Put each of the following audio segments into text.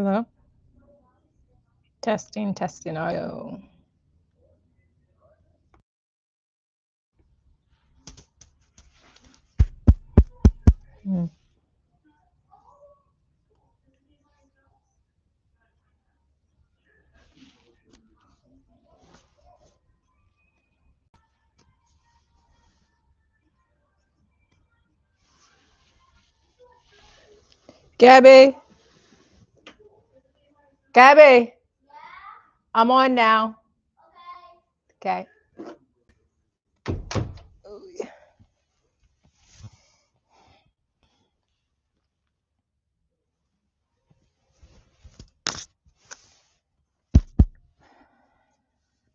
Hello? Testing, testing audio. Hmm. Gabby? Gabby? I'm on now. Okay.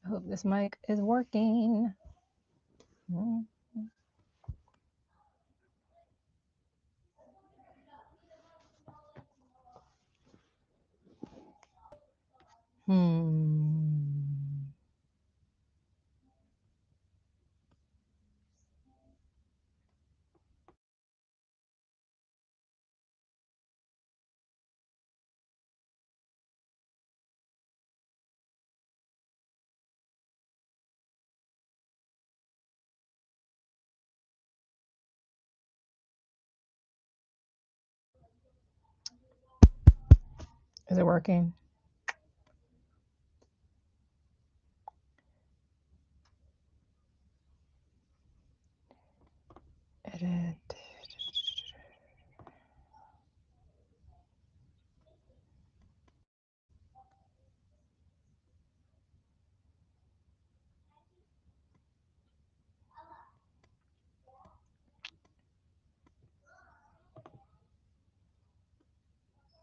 I hope this mic is working. Is it working? Edit.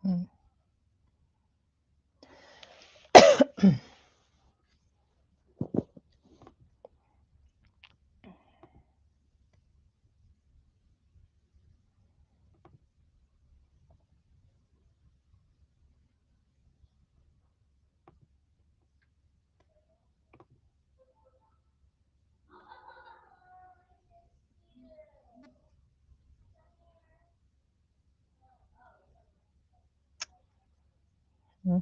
Hmm. Hmm.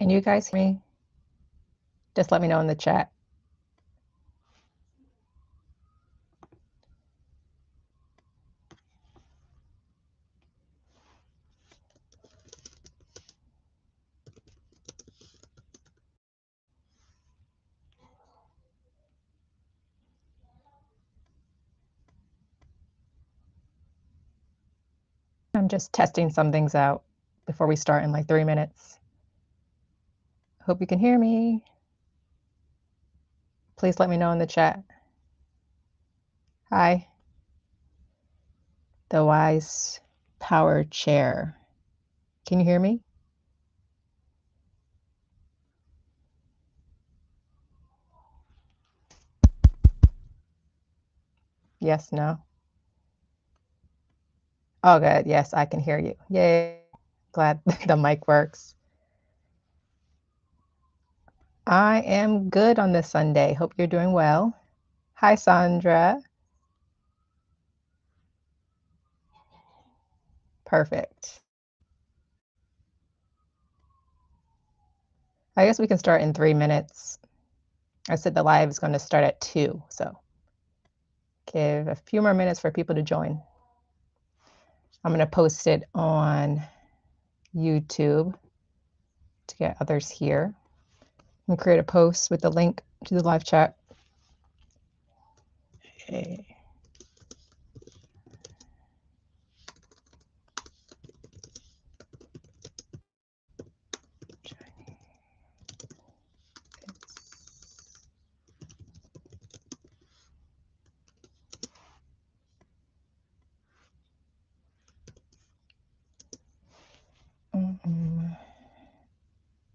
Can you guys hear me? Just let me know in the chat. I'm just testing some things out before we start in like 3 minutes. Hope you can hear me. Please let me know in the chat. Hi. The Wise Power Chair. Can you hear me? Yes, no? Oh, good. Yes, I can hear you. Yay. Glad the mic works. I am good on this Sunday. Hope you're doing well. Hi, Sandra. Perfect. I guess we can start in 3 minutes. I said the live is going to start at 2, so give a few more minutes for people to join. I'm going to post it on YouTube to get others here. And create a post with the link to the live chat. Okay.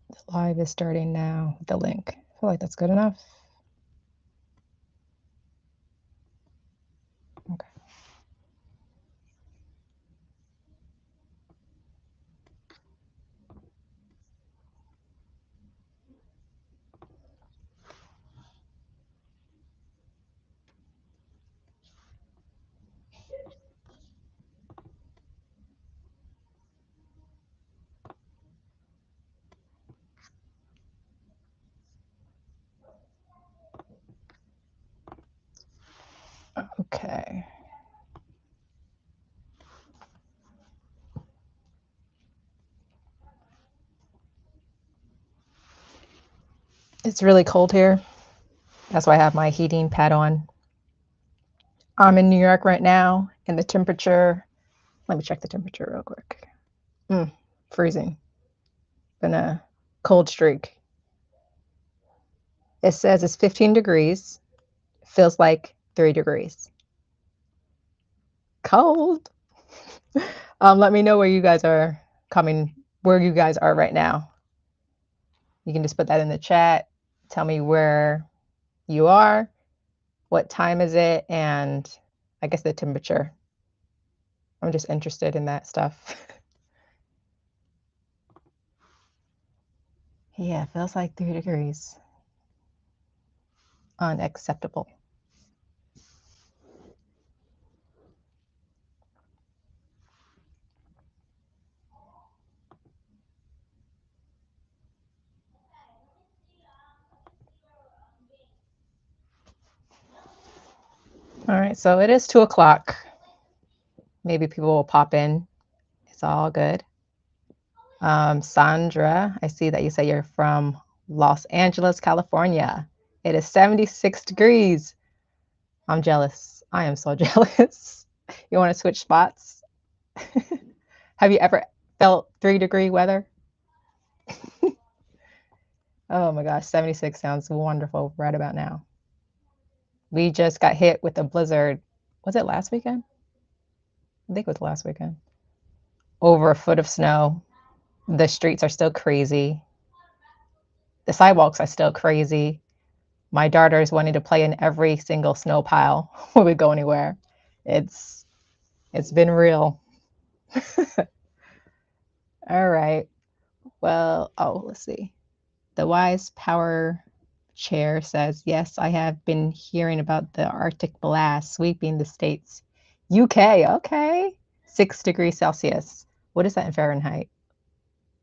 The live is starting now with the link. I feel like that's good enough. Okay. Okay. It's really cold here. That's why I have my heating pad on. I'm in New York right now, and the temperature, let me check the temperature real quick. Freezing. Been a cold streak. It says it's 15 degrees. Feels like 3 degrees. Cold. Let me know where you guys are right now. You can just put that in the chat. Tell me where you are, what time is it, and I guess the temperature. I'm just interested in that stuff. Yeah, it feels like 3 degrees. Unacceptable. All right, so it is 2 o'clock. Maybe people will pop in. It's all good. Sandra, I see that you say you're from Los Angeles, California. It is 76 degrees. I'm jealous. I am so jealous. You want to switch spots? Have you ever felt 3-degree weather? Oh my gosh, 76 sounds wonderful right about now. We just got hit with a blizzard. Was it last weekend? I think it was last weekend. Over a foot of snow. The streets are still crazy. The sidewalks are still crazy. My daughter is wanting to play in every single snow pile when we go anywhere. It's been real. All right. Well, let's see. The Wise Power Chair says, yes, I have been hearing about the Arctic blast sweeping the states. UK, okay. 6 degrees Celsius. What is that in Fahrenheit?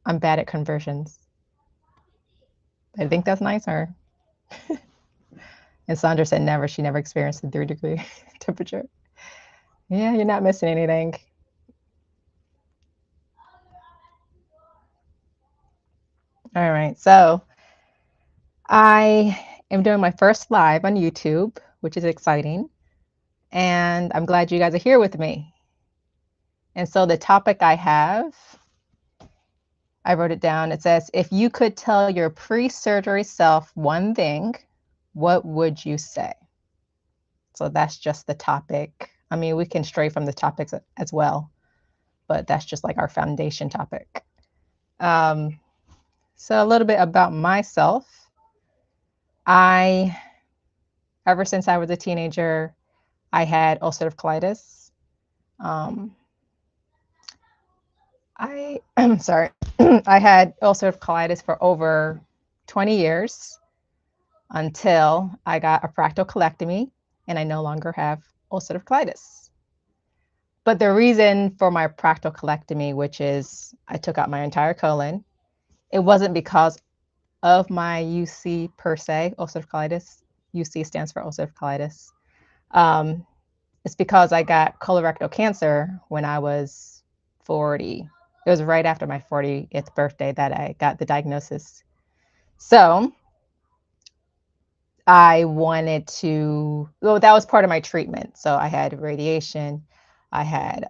I'm bad at conversions. I think that's nicer. And Sandra said never. She never experienced a 3-degree temperature. Yeah, you're not missing anything. All right, so I am doing my first live on YouTube, which is exciting. And I'm glad you guys are here with me. And so the topic I wrote it down. It says, if you could tell your pre-surgery self one thing, what would you say? So that's just the topic. I mean, we can stray from the topics as well, but that's just like our foundation topic. So a little bit about myself. Ever since I was a teenager, I had ulcerative colitis. I'm sorry. I had ulcerative colitis for over 20 years until I got a fractal and I no longer have ulcerative colitis. But the reason for my fractal which is I took out my entire colon, it wasn't because of my UC per se, ulcerative colitis. UC stands for ulcerative colitis. Um, it's because I got colorectal cancer when I was 40. It was right after my 40th birthday that I got the diagnosis. So I wanted to, well, that was part of my treatment. So I had radiation, I had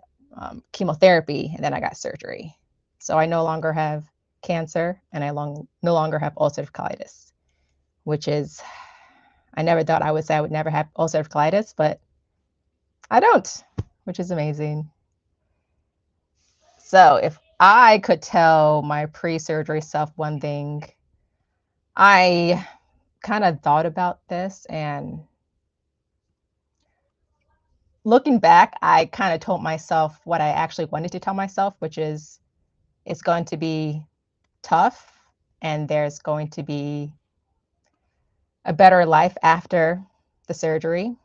chemotherapy, and then I got surgery. So I no longer have cancer and I no longer have ulcerative colitis, which is, I never thought I would say I would never have ulcerative colitis, but I don't, which is amazing. So if I could tell my pre-surgery self one thing, I kind of thought about this, and looking back, I kind of told myself what I actually wanted to tell myself, which is it's going to be tough and there's going to be a better life after the surgery.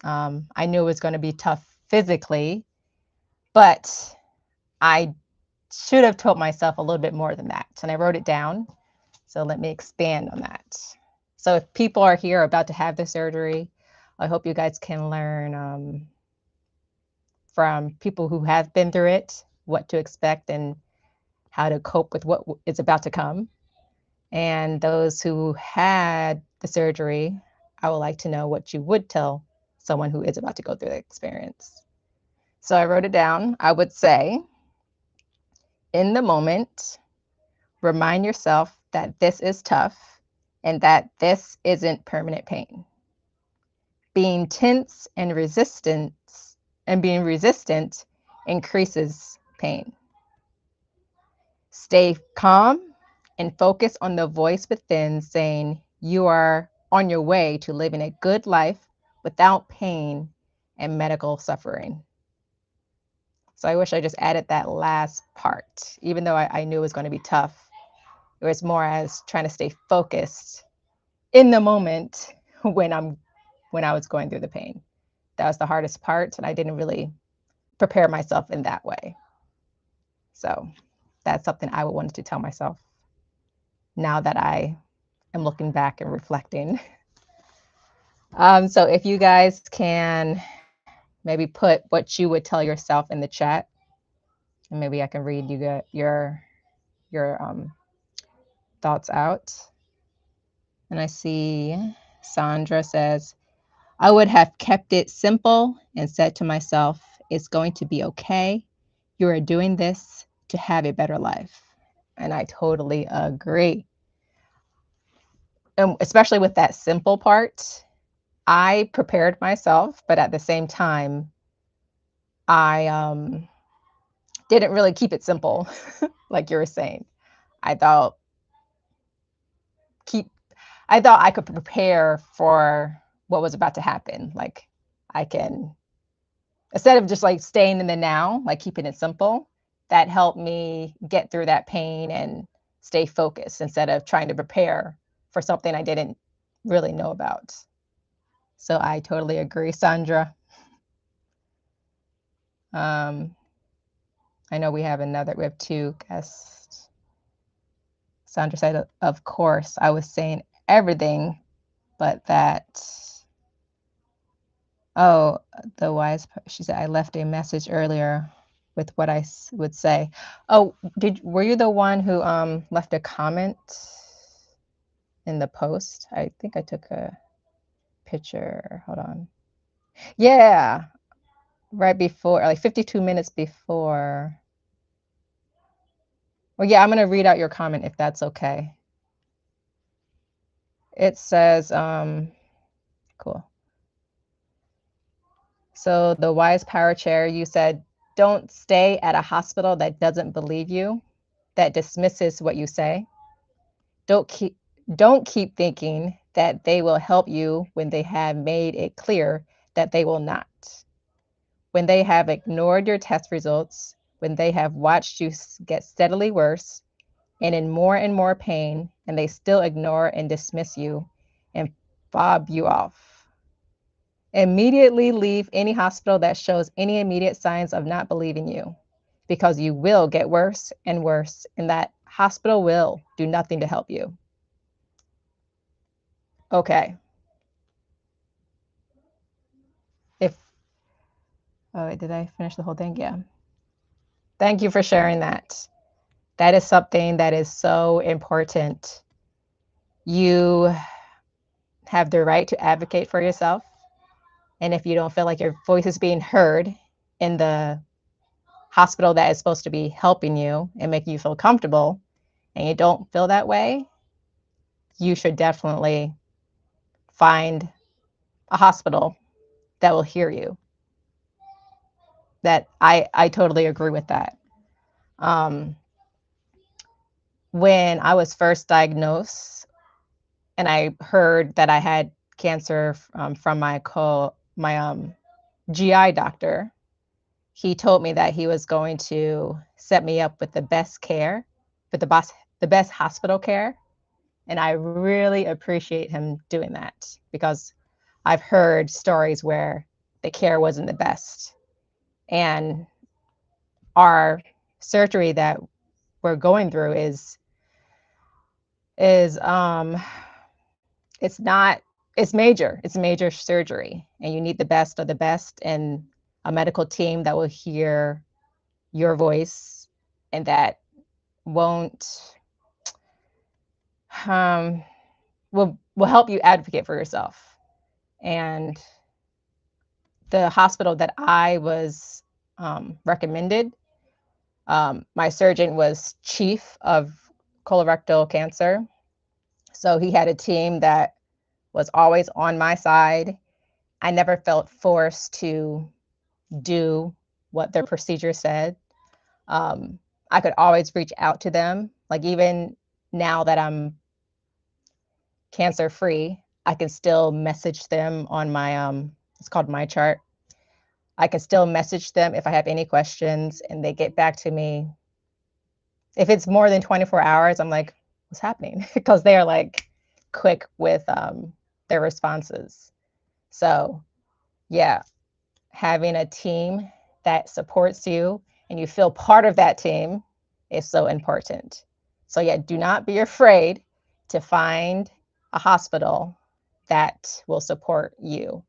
I knew it was going to be tough physically, but I should have told myself a little bit more than that. And I wrote it down. So let me expand on that. So if people are here about to have the surgery, I hope you guys can learn from people who have been through it, what to expect and how to cope with what is about to come. And those who had the surgery, I would like to know what you would tell someone who is about to go through the experience. So I wrote it down. I would say, in the moment, remind yourself that this is tough and that this isn't permanent pain. Being tense and being resistant increases pain. Stay calm and focus on the voice within saying you are on your way to living a good life without pain and medical suffering. So I wish I just added that last part, even though I knew it was going to be tough. It was more as trying to stay focused in the moment when I was going through the pain. That was the hardest part, and I didn't really prepare myself in that way. So that's something I would want to tell myself now that I am looking back and reflecting. So if you guys can maybe put what you would tell yourself in the chat, and maybe I can read your thoughts out. And I see Sandra says, I would have kept it simple and said to myself, it's going to be okay. You are doing this to have a better life. And I totally agree. And especially with that simple part, I prepared myself, but at the same time, I didn't really keep it simple, like you were saying. I thought keep I thought I could prepare for what was about to happen. Like I can, instead of just like staying in the now, like keeping it simple, that helped me get through that pain and stay focused instead of trying to prepare for something I didn't really know about. So I totally agree, Sandra. Um, I know we have two guests. Sandra said, of course, I was saying everything, but that, oh, she said, I left a message earlier with what I would say. Oh, were you the one who left a comment in the post? I think I took a picture. Hold on. Yeah, right before, like 52 minutes before. Well, yeah, I'm going to read out your comment if that's okay. It says, cool. So the wise power chair, you said, don't stay at a hospital that doesn't believe you, that dismisses what you say. Don't keep don't keep thinking that they will help you when they have made it clear that they will not. When they have ignored your test results, when they have watched you get steadily worse, and in more pain, and they still ignore and dismiss you and fob you off. Immediately leave any hospital that shows any immediate signs of not believing you, because you will get worse and worse, and that hospital will do nothing to help you. Okay. If Oh, did I finish the whole thing? Yeah. Thank you for sharing that. That is something that is so important. You have the right to advocate for yourself. And if you don't feel like your voice is being heard in the hospital that is supposed to be helping you and making you feel comfortable, and you don't feel that way, you should definitely find a hospital that will hear you. That I totally agree with that. Um, when I was first diagnosed and I heard that I had cancer from my GI doctor, he told me that he was going to set me up with the best care, with the best hospital care. And I really appreciate him doing that, because I've heard stories where the care wasn't the best. And our surgery that we're going through is it's not it's major. It's major surgery, and you need the best of the best and a medical team that will hear your voice and that won't um, will help you advocate for yourself. And the hospital that I was recommended, my surgeon was chief of colorectal cancer, so he had a team that was always on my side. I never felt forced to do what their procedure said. Um, I could always reach out to them. Like, even now that I'm cancer free, I can still message them on my it's called my chart. I can still message them if I have any questions, and they get back to me. If it's more than 24 hours, I'm like, what's happening? Because they are like quick with their responses. So yeah, having a team that supports you and you feel part of that team is so important. So yeah, do not be afraid to find a hospital that will support you.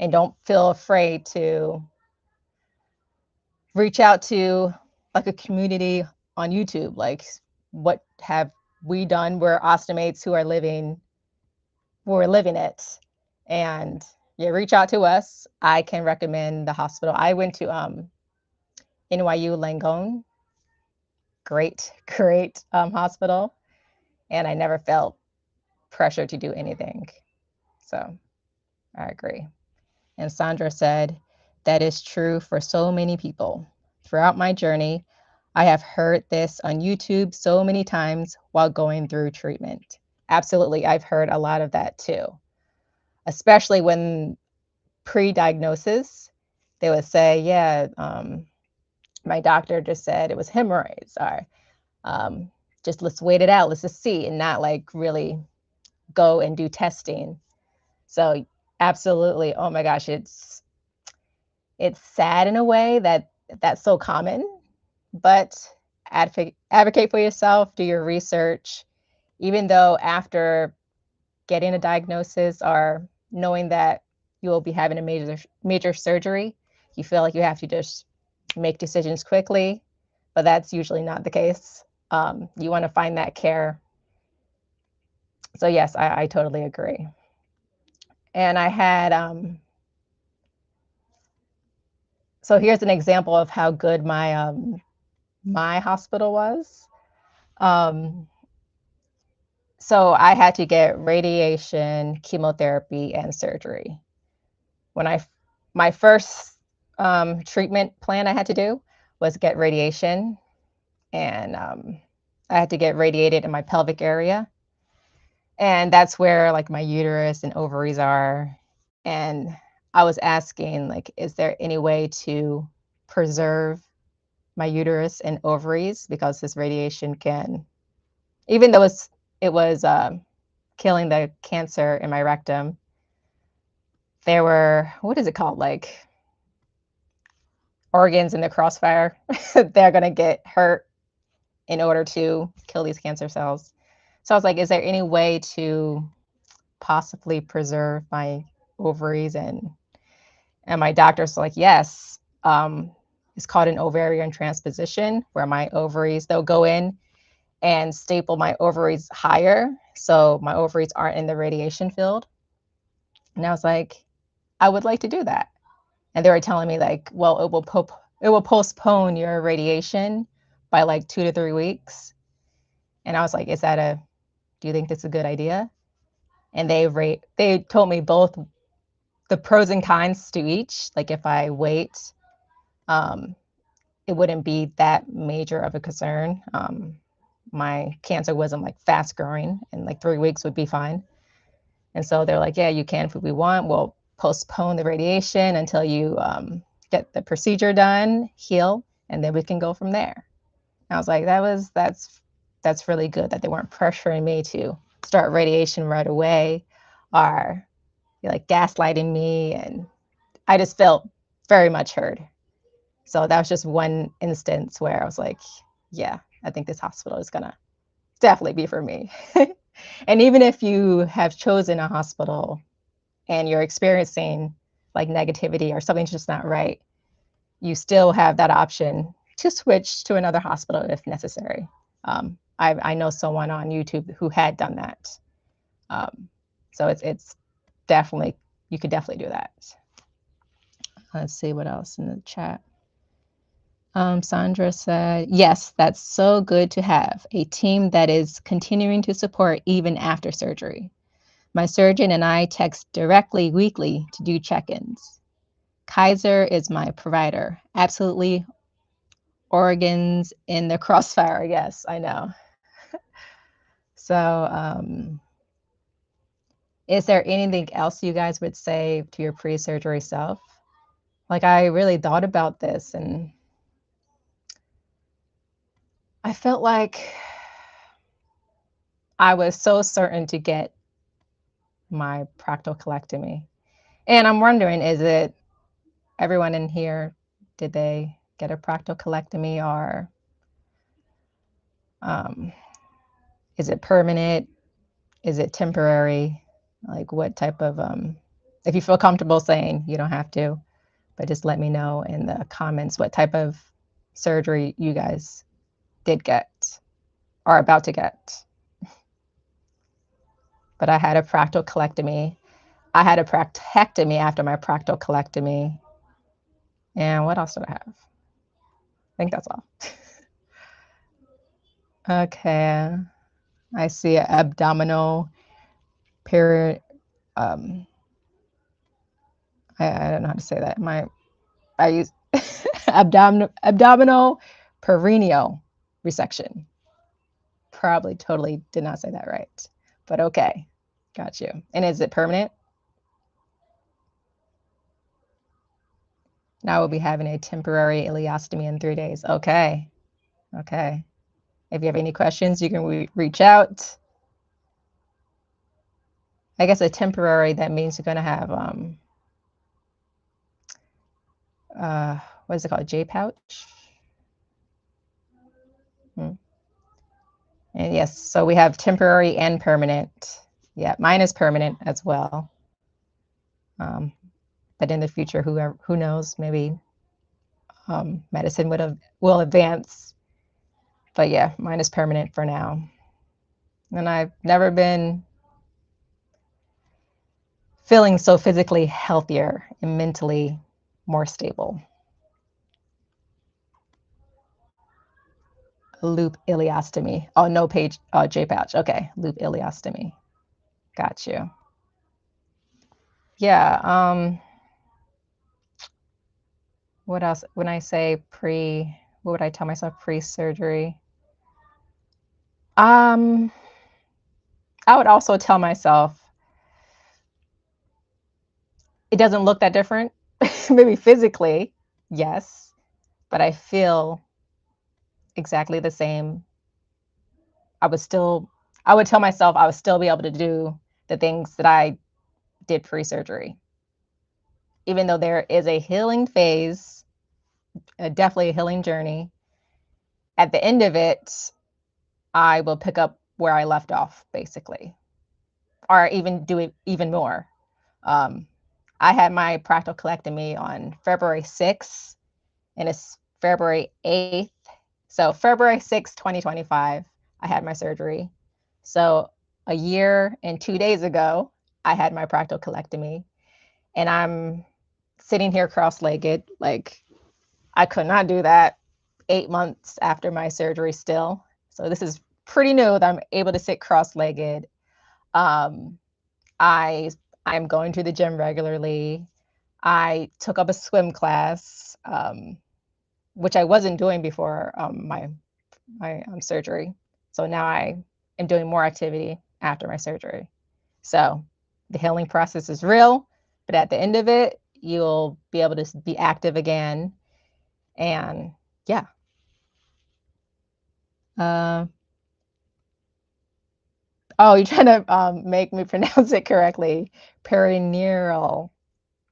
And don't feel afraid to reach out to like a community on YouTube. Like, what have we done? We're Ostomates who are living where we're living it. And yeah, reach out to us. I can recommend the hospital. I went to NYU Langone. Great, great hospital. And I never felt pressure to do anything. So I agree. And Sandra said, that is true for so many people. Throughout my journey, I have heard this on YouTube so many times while going through treatment. Absolutely. I've heard a lot of that too, especially when pre-diagnosis, they would say, yeah, my doctor just said it was hemorrhoids, or just let's wait it out, let's just see, and not like really go and do testing. So absolutely, oh my gosh, it's sad in a way that that's so common, but advocate for yourself, do your research, even though after getting a diagnosis or knowing that you will be having a major surgery, you feel like you have to just make decisions quickly, but that's usually not the case. You want to find that care. So yes, I totally agree. And I had so here's an example of how good my hospital was. Um, so I had to get radiation, chemotherapy, and surgery. When my first treatment plan I had to do was get radiation, and I had to get radiated in my pelvic area, and that's where like my uterus and ovaries are. And I was asking, like, is there any way to preserve my uterus and ovaries, because this radiation can even though it was killing the cancer in my rectum, there were, what is it called, like organs in the crossfire. They're going to get hurt in order to kill these cancer cells. So I was like, is there any way to possibly preserve my ovaries? And my doctor's like, yes. It's called an ovarian transposition, where my ovaries, they'll go in and staple my ovaries higher, so my ovaries aren't in the radiation field. And I was like, I would like to do that. And they were telling me like, well, it will postpone your radiation by like 2 to 3 weeks. And I was like, do you think this is a good idea? And they told me both the pros and cons to each. Like if I wait, it wouldn't be that major of a concern. My cancer wasn't like fast growing, and like 3 weeks would be fine. And so they're like, yeah, you can if we want. We'll postpone the radiation until you get the procedure done, heal, and then we can go from there. And I was like, that's really good that they weren't pressuring me to start radiation right away, or like gaslighting me. And I just felt very much heard. So that was just one instance where I was like, yeah, I think this hospital is gonna definitely be for me. And even if you have chosen a hospital and you're experiencing like negativity or something's just not right, you still have that option to switch to another hospital if necessary. I know someone on YouTube who had done that. So it's definitely, you could definitely do that. Let's see what else in the chat. Sandra said, yes, that's so good to have a team that is continuing to support even after surgery. My surgeon and I text directly weekly to do check-ins. Kaiser is my provider. Absolutely organs in the crossfire. Yes, I know. So is there anything else you guys would say to your pre-surgery self? Like, I really thought about this, and I felt like I was so certain to get my proctocolectomy. And I'm wondering, is it everyone in here, did they get a proctocolectomy, or is it permanent? Is it temporary? Like what type of, if you feel comfortable saying, you don't have to, but just let me know in the comments what type of surgery you guys did get or about to get. But I had a proctocolectomy. I had a proctectomy after my proctocolectomy. And what else did I have? I think that's all. Okay. I see an abdominal period. I don't know how to say that. I use abdominal perineal resection. Probably totally did not say that right, but okay. Got you. And is it permanent? Now we'll be having a temporary ileostomy in 3 days. Okay. Okay. If you have any questions, you can reach out. I guess a temporary, that means you're going to have, what is it called? J pouch? And yes, so we have temporary and permanent. Yeah, mine is permanent as well. But in the future, who knows? Maybe medicine will advance. But yeah, mine is permanent for now. And I've never been feeling so physically healthier and mentally more stable. Loop ileostomy. Oh, no page. Oh, J pouch. Okay, loop ileostomy. Got you. Yeah. What else? When I say what would I tell myself pre-surgery? I would also tell myself it doesn't look that different. Maybe physically, yes, but I feel exactly the same. I would tell myself I would still be able to do the things that I did pre-surgery. Even though there is a healing phase, definitely a healing journey, at the end of it, I will pick up where I left off, basically, or even do it even more. Um, I had my proctocolectomy on February 6th, and it's February 8th. So February 6th, 2025, I had my surgery. So a year and 2 days ago, I had my proctocolectomy, and I'm sitting here cross-legged. Like, I could not do that 8 months after my surgery still. So this is pretty new that I'm able to sit cross-legged. Um, I I'm going to the gym regularly. I took up a swim class, which I wasn't doing before my surgery. So now I am doing more activity after my surgery. So the healing process is real, but at the end of it, you'll be able to be active again. And yeah. Uh, oh, you're trying to make me pronounce it correctly. Perineal.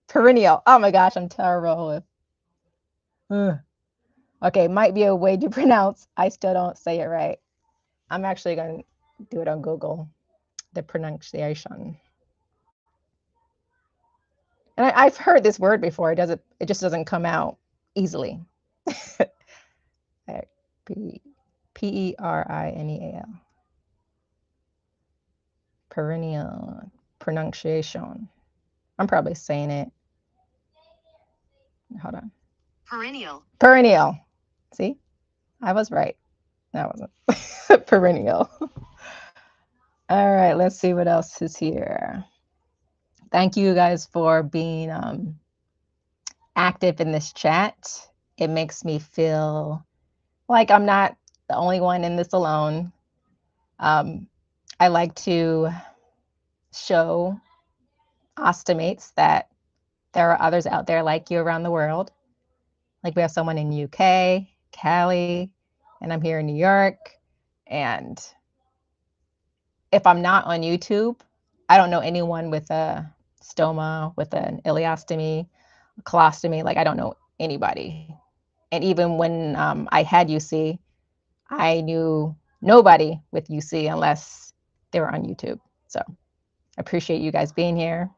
Perennial. Oh my gosh, I'm terrible with. Ugh. Okay, might be a way to pronounce. I still don't say it right. I'm actually going to do it on Google, the pronunciation. And I've heard this word before. It just doesn't come out easily. P Perineal. Perennial pronunciation. I'm probably saying it. Hold on. Perennial. Perennial. See, I was right. No, I wasn't. Perennial. All right, let's see what else is here. Thank you guys for being active in this chat. It makes me feel like I'm not the only one in this alone. I like to show ostomates that there are others out there like you around the world. Like we have someone in UK, Cali, and I'm here in New York. And if I'm not on YouTube, I don't know anyone with a stoma, with an ileostomy, a colostomy. Like I don't know anybody. And even when I had UC, I knew nobody with UC unless they were on YouTube. So I appreciate you guys being here.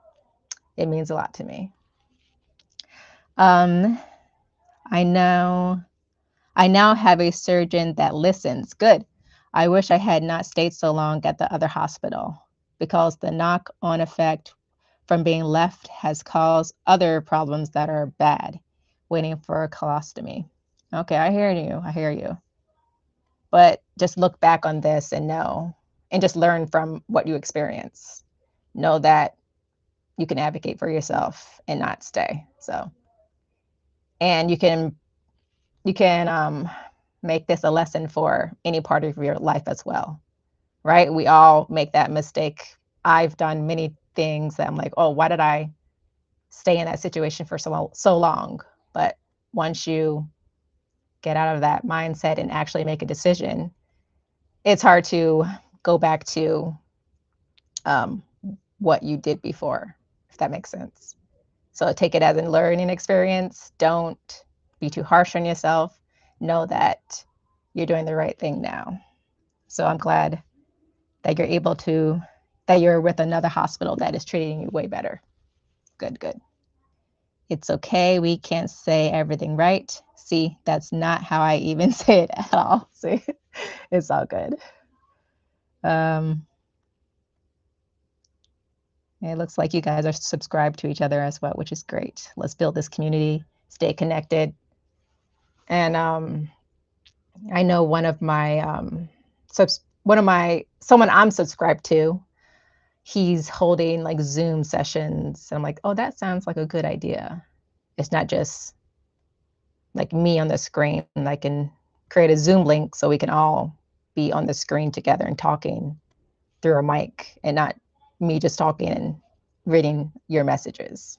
It means a lot to me. Um, I know I now have a surgeon that listens. Good. I wish I had not stayed so long at the other hospital because the knock-on effect from being left has caused other problems that are bad, waiting for a colostomy. Okay, I hear you. I hear you. But just look back on this and know, and just learn from what you experience. Know that you can advocate for yourself and not stay. So, and you can make this a lesson for any part of your life as well, right? We all make that mistake. I've done many things that I'm like, oh, why did I stay in that situation for so long? But once you get out of that mindset and actually make a decision, it's hard to go back to um, what you did before, if that makes sense. So take it as a learning experience. Don't be too harsh on yourself. Know that you're doing the right thing now. So I'm glad that you're with another hospital that is treating you way better. Good, good. It's okay. We can't say everything right. See, that's not how I even say it at all. See, it's all good. It looks like you guys are subscribed to each other as well, which is great. Let's build this community, stay connected. And I know someone I'm subscribed to, he's holding like Zoom sessions. And I'm like, oh, that sounds like a good idea. It's not just like me on the screen. I can create a Zoom link so we can all be on the screen together and talking through a mic and not me just talking and reading your messages.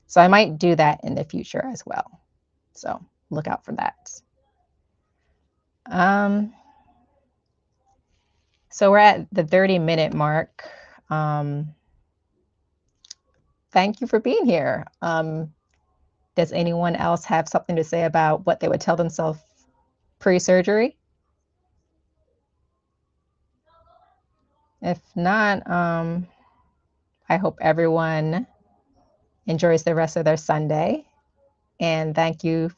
So I might do that in the future as well. So look out for that. Um, So we're at the 30-minute mark. Thank you for being here. Does anyone else have something to say about what they would tell themselves pre-surgery? If not, I hope everyone enjoys the rest of their Sunday. And thank you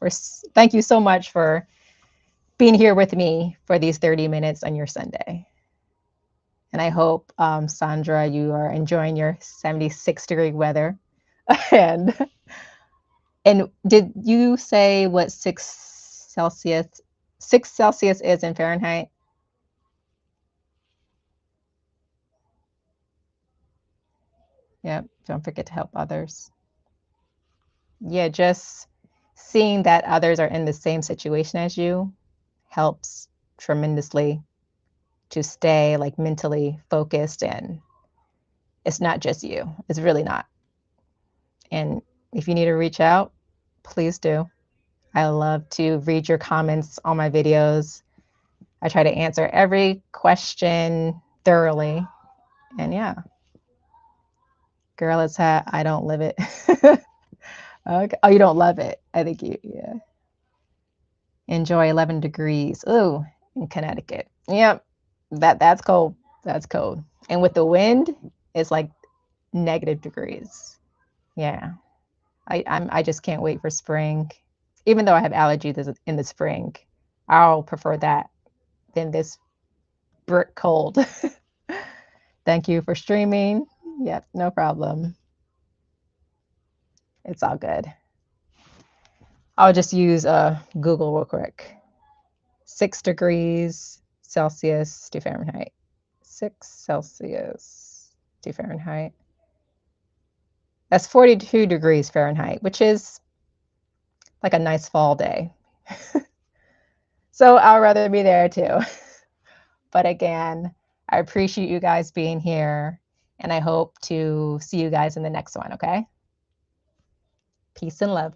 so much for being here with me for these 30 minutes on your Sunday. And I hope, Sandra, you are enjoying your 76-degree weather. and and did you say what 6 Celsius is in Fahrenheit? Yep. Don't forget to help others. Yeah, just seeing that others are in the same situation as you helps tremendously to stay like mentally focused, and it's not just you. It's really not. And if you need to reach out, please do. I love to read your comments on my videos. I try to answer every question thoroughly. And yeah, girl, it's hot. I don't live it. Okay. Oh, you don't love it. I think yeah. Enjoy 11 degrees. Ooh, in Connecticut. Yep. That's cold. That's cold. And with the wind, it's like negative degrees. Yeah. I just can't wait for spring. Even though I have allergies in the spring, I'll prefer that than this brick cold. Thank you for streaming. Yep, no problem. It's all good. I'll just use Google real quick. 6 degrees Celsius to Fahrenheit. 6 Celsius to Fahrenheit. That's 42 degrees Fahrenheit, which is like a nice fall day. So I'd rather be there too. But again, I appreciate you guys being here, and I hope to see you guys in the next one, okay? Peace and love.